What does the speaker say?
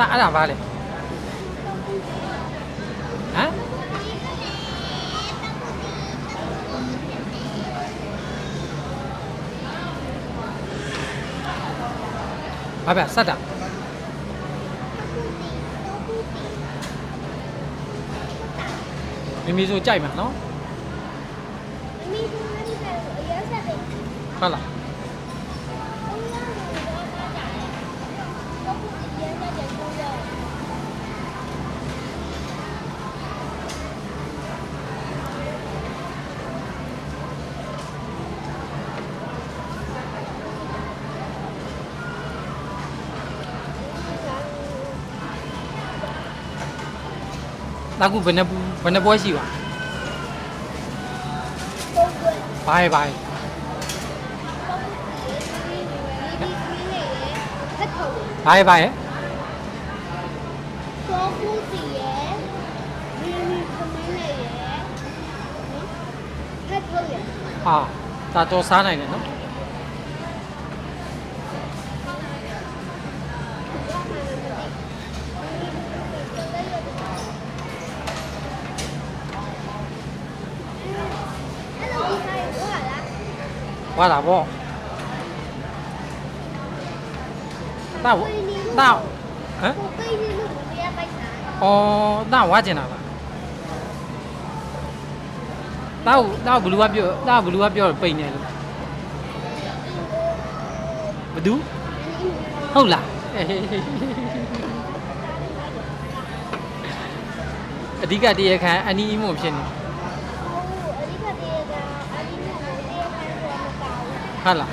那俺俩吧嘞？啊？ဘာဗျစက်တာမိမိဆိုကြိုက်မှာနော်ဟုတ်လားအခုဘယ်နှပွဲရှိပါဘာရဲ့ဘာရဲ့ဘာရဲ့ဘာရဲ့多姑子爷，咪咪可没奶爷，太可怜。ဟာဒါတော့စားနိုင်တယ်နော်ဝါလာပေါ့ဒါဒါဟမ်我背的路不要背啥。အော်ဒါဝါကျင်တာလားဒါဘလူးကပြောပိန်နေလို့ဘဒူဟုတ်လားအဓိကတရားခံအနီးအမို့ဖြစ်နေဟုတ်လား